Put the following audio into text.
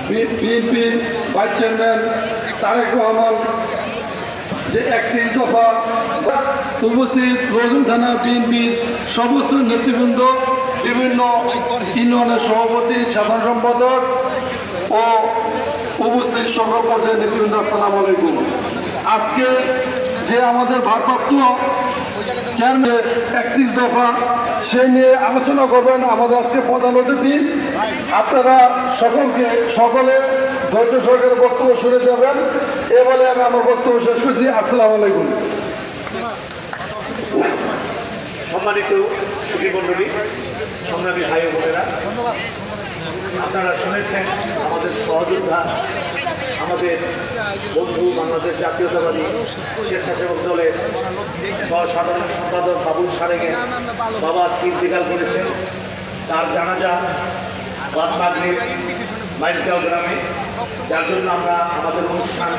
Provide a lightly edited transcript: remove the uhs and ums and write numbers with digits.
BNP vice chairman Tarique Rahman যে 31 দফা উপস্থিত রোজন থানা বিএনপির সমস্ত নেতৃবৃন্দ, বিভিন্ন ইউনিয়নের সভাপতি, সাধারণ সম্পাদক ও উপস্থিত সকল পর্যায়ের নেতৃবৃন্দ, আসসালামু আলাইকুম। আজকে যে আমাদের ভারপ্রাপ্ত চেয়ারম্যান 31 দফা সে নিয়ে আলোচনা করবেন আমাদের আজকে প্রধান অতিথি। আপনারা সকলে ধৈর্য সহকারে বক্তব্য শুনে যাবেন। এ বলে আমি আমার বক্তব্য শেষ করছি। আসসালামু আলাইকুম। সম্মানিত সুধী মণ্ডলী, সংগ্রামী ভাই ও বোনেরা, আপনারা শুনেছেন আমাদের সহযোদ্ধা, আমাদের বন্ধু, বাংলাদেশ জাতীয়তাবাদী স্বেচ্ছাসেবক দলের সাধারণ সম্পাদক বাবুল সারেঙ্গের বাবা আজকে ইন্তেকাল করেছেন। তার জানাজা বাদমাগরিব মাইজগাঁও গ্রামে, যার জন্য আমরা আমাদের অনুষ্ঠান